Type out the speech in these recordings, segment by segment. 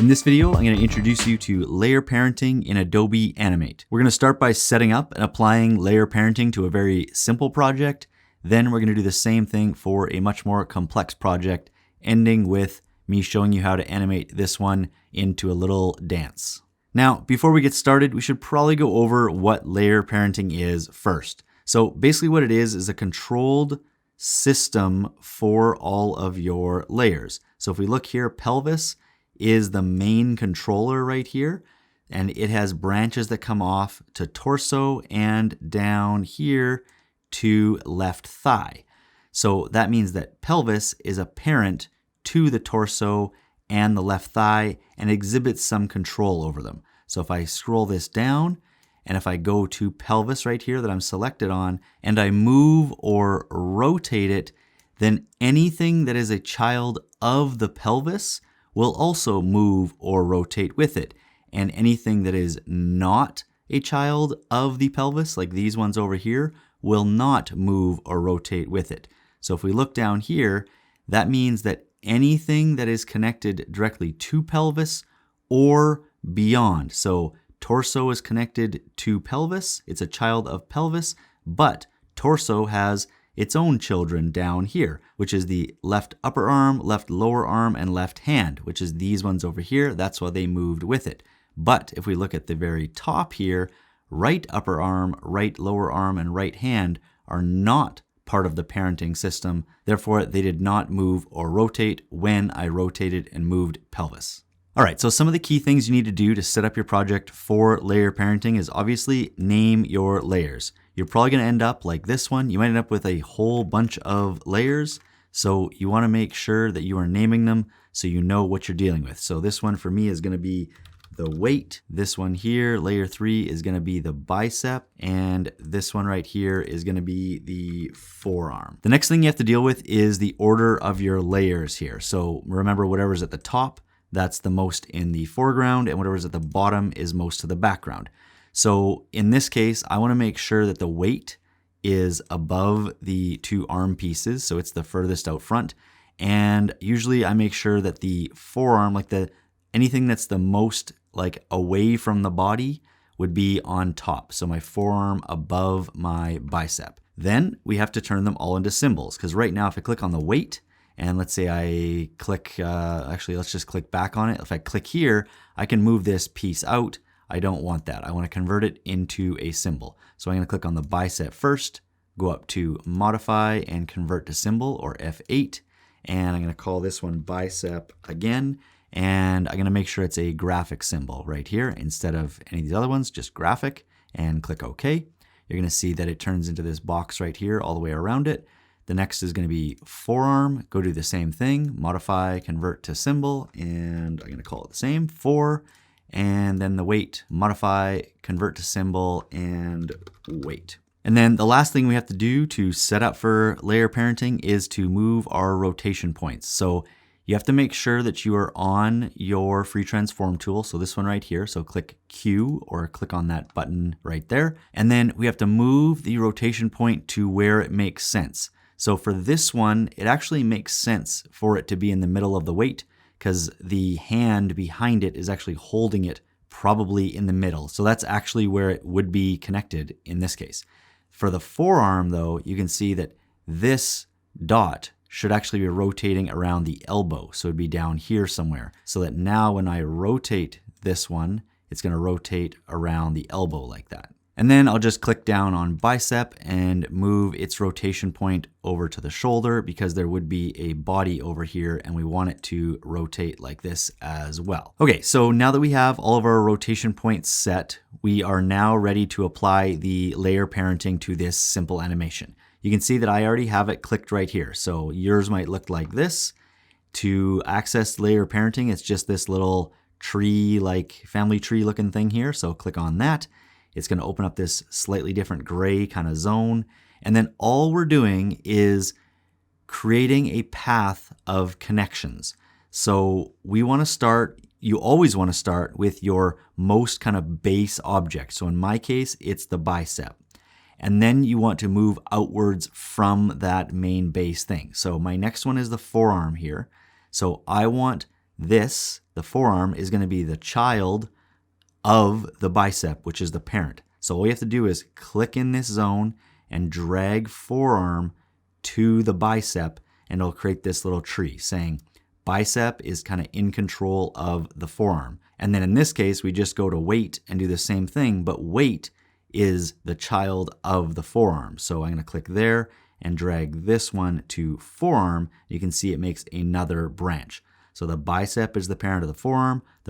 In this video, I'm going to introduce you to layer parenting in Adobe Animate. We're going to start by setting up and applying layer parenting to a very simple project. Then we're going to do the same thing for a much more complex project, ending with me showing you how to animate this one into a little dance. Now, before we get started, we should probably go over what layer parenting is first. So basically what it is a controlled system for all of your layers. So if we look here, pelvis is the main controller right here, and it has branches that come off to torso and down here to left thigh. So that means that pelvis is a parent to the torso and the left thigh and exhibits some control over them. So if I scroll this down and if I go to pelvis right here that I'm selected on and I move or rotate it, then anything that is a child of the pelvis will also move or rotate with it. And anything that is not a child of the pelvis, like these ones over here, will not move or rotate with it. So if we look down here, that means that anything that is connected directly to pelvis or beyond. So torso is connected to pelvis, it's a child of pelvis, but torso has its own children down here, which is the left upper arm, left lower arm, and left hand, which is these ones over here. That's why they moved with it. But if we look at the very top here, right upper arm, right lower arm, and right hand are not part of the parenting system. Therefore, they did not move or rotate when I rotated and moved pelvis. All right, so some of the key things you need to do to set up your project for layer parenting is obviously name your layers. You're probably going to end up like this one. You might end up with a whole bunch of layers. So you want to make sure that you are naming them so you know what you're dealing with. So this one for me is going to be the weight. This one here, layer 3, is going to be the bicep. And this one right here is going to be the forearm. The next thing you have to deal with is the order of your layers here. So remember, whatever's at the top, that's the most in the foreground, and whatever's at the bottom is most to the background. So in this case, I want to make sure that the weight is above the two arm pieces, so it's the furthest out front. And usually I make sure that the forearm, like anything that's the most like away from the body, would be on top. So my forearm above my bicep. Then we have to turn them all into symbols, because right now if I click on the weight, and let's say I click, actually let's just click back on it. If I click here, I can move this piece out. I don't want that. I want to convert it into a symbol. So I'm going to click on the bicep first, go up to modify and convert to symbol, or F8. And I'm going to call this one bicep again. And I'm going to make sure it's a graphic symbol right here instead of any of these other ones, just graphic, and click OK. You're going to see that it turns into this box right here all the way around it. The next is going to be forearm. Go do the same thing, modify, convert to symbol, and I'm going to call it the same, 4. And then the weight, modify, convert to symbol, and weight. And then the last thing we have to do to set up for layer parenting is to move our rotation points. So you have to make sure that you are on your free transform tool. So this one right here. So click Q or click on that button right there. And then we have to move the rotation point to where it makes sense. So for this one, it actually makes sense for it to be in the middle of the weight, because the hand behind it is actually holding it probably in the middle. So that's actually where it would be connected in this case. For the forearm though, you can see that this dot should actually be rotating around the elbow. So it'd be down here somewhere. So that now when I rotate this one, it's going to rotate around the elbow like that. And then I'll just click down on bicep and move its rotation point over to the shoulder, because there would be a body over here and we want it to rotate like this as well. Okay, so now that we have all of our rotation points set, we are now ready to apply the layer parenting to this simple animation. You can see that I already have it clicked right here. So yours might look like this. To access layer parenting, it's just this little tree, like family tree looking thing here. So click on that. It's going to open up this slightly different gray kind of zone. And then all we're doing is creating a path of connections. So we want to start, you always want to start with your most kind of base object. So in my case, it's the bicep. And then you want to move outwards from that main base thing. So my next one is the forearm here. So I want this the forearm, is going to be the child of the bicep, which is the parent. So all you have to do is click in this zone and drag forearm to the bicep, and it'll create this little tree saying bicep is kind of in control of the forearm. And then in this case, we just go to weight and do the same thing, but weight is the child of the forearm. So I'm going to click there and drag this one to forearm. You can see it makes another branch. So the bicep is the parent of the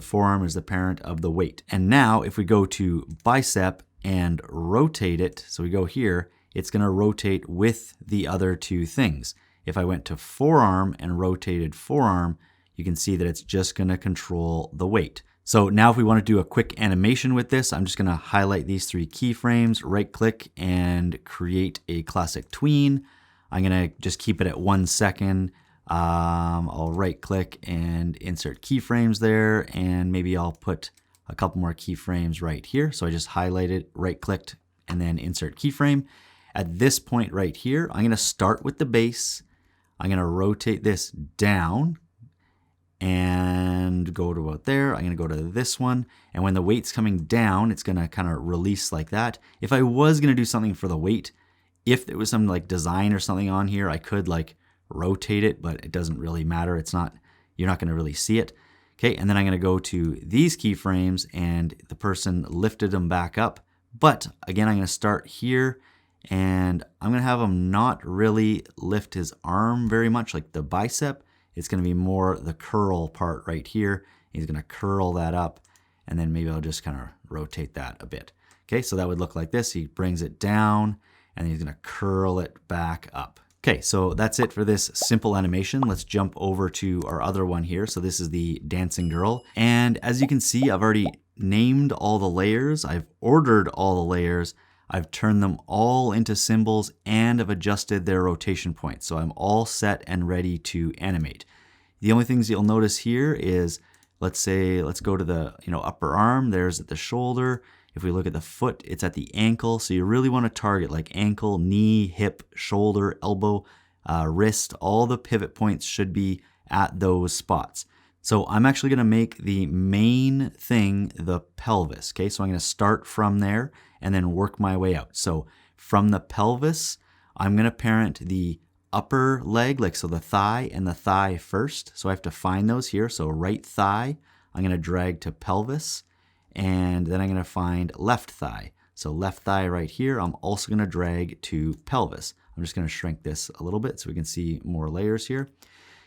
forearm is the parent of the weight. And now if we go to bicep and rotate it, so we go here, it's going to rotate with the other two things. If I went to forearm and rotated forearm, you can see that it's just going to control the weight. So now if we want to do a quick animation with this, I'm just going to highlight these 3 keyframes, right click and create a classic tween. I'm going to just keep it at 1 second. I'll right click and insert keyframes there, and maybe I'll put a couple more keyframes right here. So I just highlighted, right clicked, and then insert keyframe. At this point right here, I'm going to start with the base. I'm going to rotate this down and go to about there. I'm going to go to this one. And when the weight's coming down, it's going to kind of release like that. If I was going to do something for the weight, if there was some like design or something on here, I could like rotate it, but it doesn't really matter. It's not, you're not going to really see it. Okay. And then I'm going to go to these keyframes, and the person lifted them back up. But again, I'm going to start here, and I'm going to have him not really lift his arm very much like the bicep. It's going to be more the curl part right here. He's going to curl that up, and then maybe I'll just kind of rotate that a bit. Okay, so that would look like this. He brings it down, and he's going to curl it back up. Okay, so that's it for this simple animation. Let's jump over to our other one here. So this is the dancing girl. And as you can see, I've already named all the layers. I've ordered all the layers. I've turned them all into symbols, and I've adjusted their rotation points. So I'm all set and ready to animate. The only things you'll notice here is, let's go to the upper arm. There's at the shoulder. If we look at the foot, it's at the ankle. So you really want to target like ankle, knee, hip, shoulder, elbow, wrist. All the pivot points should be at those spots. So I'm actually going to make the main thing the pelvis. Okay, so I'm going to start from there and then work my way out. So from the pelvis, I'm going to parent the upper leg, like so the thigh and the thigh first. So I have to find those here. So right thigh, I'm going to drag to pelvis, and then I'm going to find left thigh. So left thigh right here, I'm also going to drag to pelvis. I'm just going to shrink this a little bit so we can see more layers here.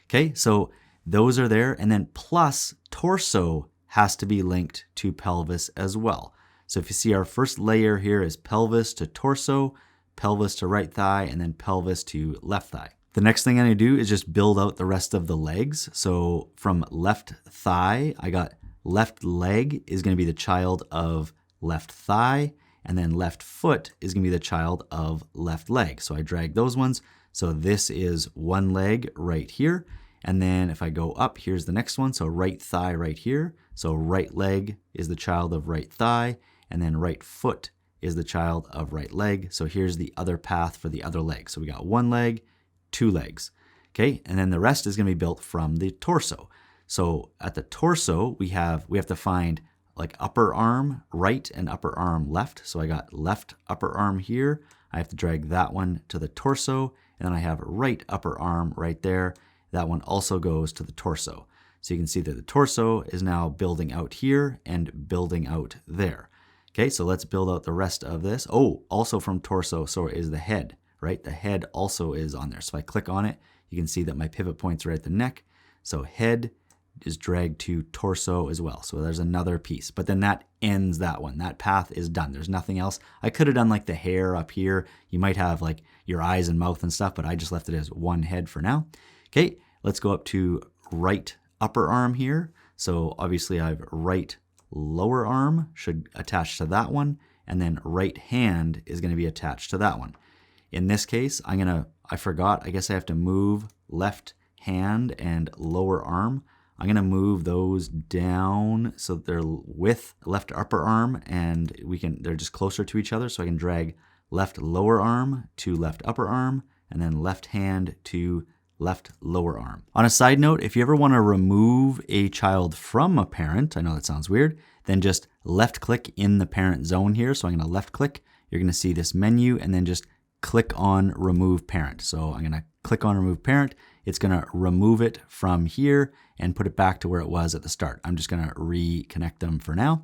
Okay, so those are there, and then plus torso has to be linked to pelvis as well. So if you see, our first layer here is pelvis to torso, pelvis to right thigh, and then pelvis to left thigh. The next thing I'm going to do is just build out the rest of the legs. So from left thigh, I got left leg is going to be the child of left thigh, and then left foot is going to be the child of left leg. So I drag those ones. So this is one leg right here. And then if I go up, here's the next one. So right thigh right here. So right leg is the child of right thigh, and then right foot is the child of right leg. So here's the other path for the other leg. So we got one leg, two legs. Okay, and then the rest is going to be built from the torso. So at the torso, we have to find like upper arm right and upper arm left. So I got left upper arm here. I have to drag that one to the torso, and then I have right upper arm right there. That one also goes to the torso. So you can see that the torso is now building out here and building out there. Okay, so let's build out the rest of this. Oh, also from torso, so is the head, right? The head also is on there. So if I click on it, you can see that my pivot point's right at the neck. So head is dragged to torso as well. So there's another piece, but then that ends that one. That path is done. There's nothing else. I could have done like the hair up here. You might have like your eyes and mouth and stuff, but I just left it as one head for now. Okay, let's go up to right upper arm here. So obviously I have right lower arm should attach to that one, and then right hand is going to be attached to that one. In this case, I guess I have to move left hand and lower arm. I'm going to move those down so that they're with left upper arm, and they're just closer to each other. So I can drag left lower arm to left upper arm, and then left hand to left lower arm. On a side note, if you ever want to remove a child from a parent, I know that sounds weird, then just left click in the parent zone here. So I'm going to left click. You're going to see this menu and then just click on remove parent. So I'm going to click on remove parent. It's going to remove it from here and put it back to where it was at the start. I'm just going to reconnect them for now.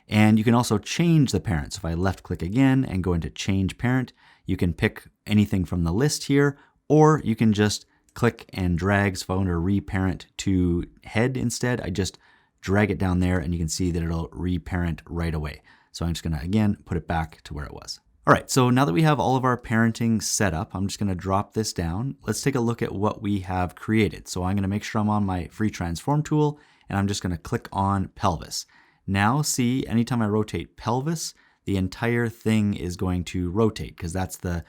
And you can also change the parent. So if I left click again and go into change parent, you can pick anything from the list here, or you can just click and drag. So if I want to reparent to head instead, I just drag it down there and you can see that it'll reparent right away. So I'm just going to, again, put it back to where it was. All right, so now that we have all of our parenting set up, I'm just going to drop this down. Let's take a look at what we have created. So I'm going to make sure I'm on my free transform tool and I'm just going to click on pelvis. Now see, anytime I rotate pelvis, the entire thing is going to rotate because that's the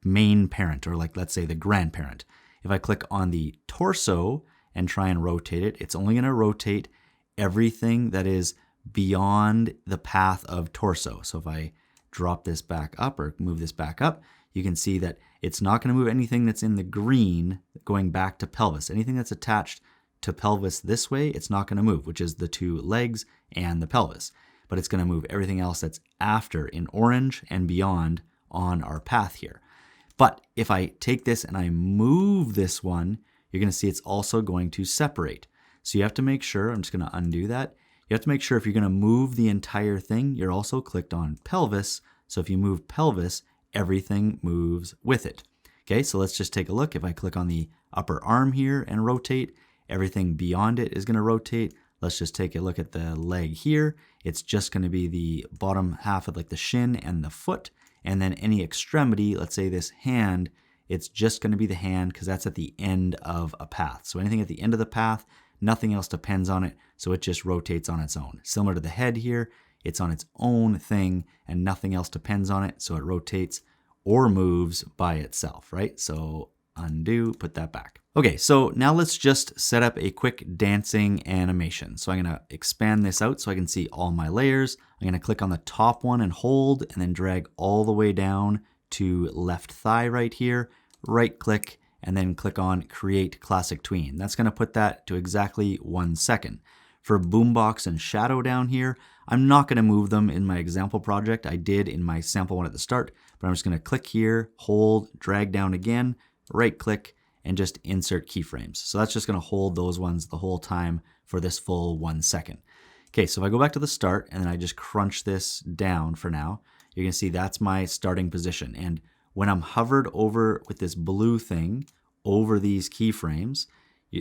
main parent, or like, let's say, the grandparent. If I click on the torso and try and rotate it, it's only going to rotate everything that is beyond the path of torso. So if I drop this back up or move this back up, you can see that it's not going to move anything that's in the green going back to pelvis. Anything that's attached to pelvis this way, it's not going to move, which is the two legs and the pelvis. But it's going to move everything else that's after in orange and beyond on our path here. But if I take this and I move this one, you're going to see it's also going to separate. So you have to make sure, I'm just going to undo that. You have to make sure if you're going to move the entire thing, you're also clicked on pelvis. So if you move pelvis, everything moves with it. Okay, so let's just take a look. If I click on the upper arm here and rotate, everything beyond it is going to rotate. Let's just take a look at the leg here. It's just going to be the bottom half of like the shin and the foot. And then any extremity, let's say this hand, it's just going to be the hand because that's at the end of a path. So anything at the end of the path, nothing else depends on it. So it just rotates on its own. Similar to the head here, it's on its own thing and nothing else depends on it. So it rotates or moves by itself, right? So undo, put that back. Okay, so now let's just set up a quick dancing animation. So I'm going to expand this out so I can see all my layers. I'm going to click on the top one and hold and then drag all the way down to left thigh right here, right click, and then click on create classic tween. That's going to put that to exactly 1 second. For boombox and shadow down here, I'm not going to move them in my example project. I did in my sample one at the start, but I'm just going to click here, hold, drag down again, right click, and just insert keyframes. So that's just going to hold those ones the whole time for this full 1 second. Okay, so if I go back to the start and then I just crunch this down for now, you're going to see that's my starting position. And when I'm hovered over with this blue thing over these keyframes,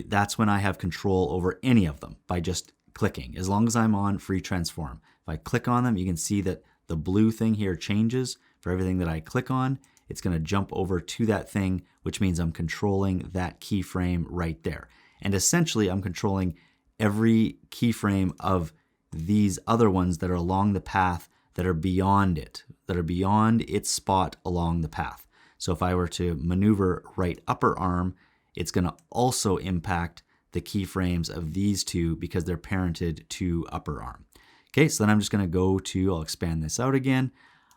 that's when I have control over any of them by just clicking, as long as I'm on free transform. If I click on them, you can see that the blue thing here changes for everything that I click on. It's going to jump over to that thing, which means I'm controlling that keyframe right there. And essentially, I'm controlling every keyframe of these other ones that are along the path that are beyond it, that are beyond its spot along the path. So if I were to maneuver right upper arm, it's going to also impact the keyframes of these two because they're parented to upper arm. Okay, so then I'm just going to go to, I'll expand this out again.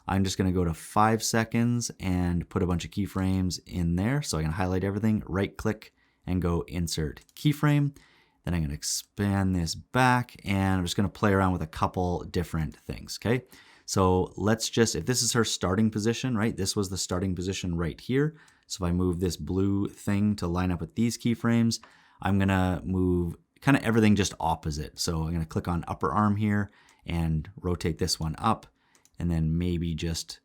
I'm just going to go to 5 seconds and put a bunch of keyframes in there. So I can highlight everything, right click and go insert keyframe. Then I'm going to expand this back and I'm just going to play around with a couple different things. Okay, so let's just, if this is her starting position, right? This was the starting position right here. So if I move this blue thing to line up with these keyframes, I'm going to move kind of everything just opposite. So I'm going to click on upper arm here and rotate this one up. And then maybe just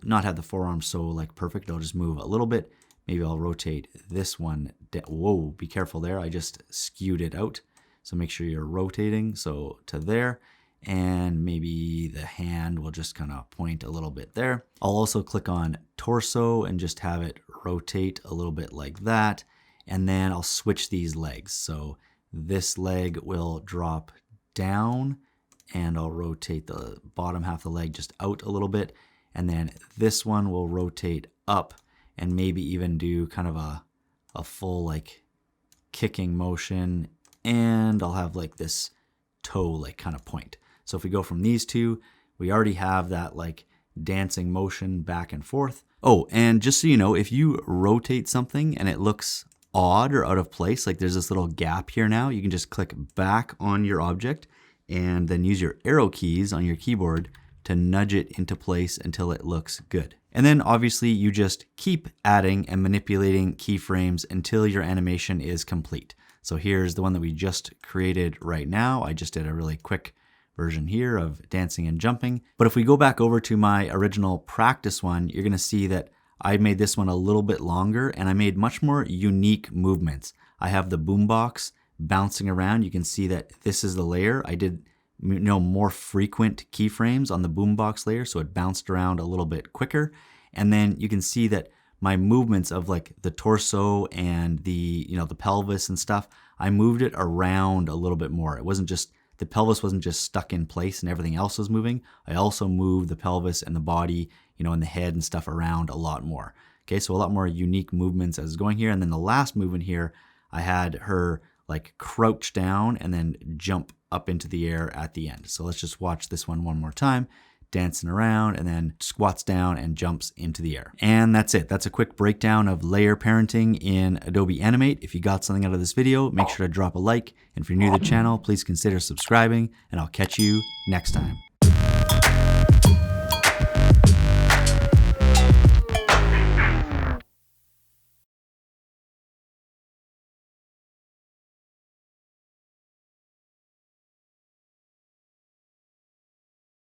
not have the forearm so like perfect. I'll just move a little bit. Maybe I'll rotate this one. Whoa, be careful there. I just skewed it out. So make sure you're rotating. So to there. And maybe the hand will just kind of point a little bit there. I'll also click on torso and just have it rotate a little bit like that. And then I'll switch these legs. So this leg will drop down and I'll rotate the bottom half of the leg just out a little bit. And then this one will rotate up and maybe even do kind of a full like kicking motion. And I'll have like this toe like kind of point. So if we go from these two, we already have that like dancing motion back and forth. Oh, and just so you know, if you rotate something and it looks odd or out of place, like there's this little gap here now, you can just click back on your object and then use your arrow keys on your keyboard to nudge it into place until it looks good. And then obviously you just keep adding and manipulating keyframes until your animation is complete. So here's the one that we just created right now. I just did a really quick version here of dancing and jumping. But if we go back over to my original practice one, you're gonna see that I made this one a little bit longer and I made much more unique movements. I have the boombox bouncing around. You can see that this is the layer. I did more frequent keyframes on the boombox layer, so it bounced around a little bit quicker. And then you can see that my movements of like the torso and the pelvis and stuff, I moved it around a little bit more. It wasn't just, the pelvis wasn't just stuck in place and everything else was moving. I also moved the pelvis and the body, and the head and stuff around a lot more. Okay, so a lot more unique movements as going here. And then the last movement here, I had her like crouch down and then jump up into the air at the end. So let's just watch this one more time. Dancing around and then squats down and jumps into the air. And that's it. That's a quick breakdown of layer parenting in Adobe Animate. If you got something out of this video, make sure to drop a like. And if you're new to the channel, please consider subscribing and I'll catch you next time.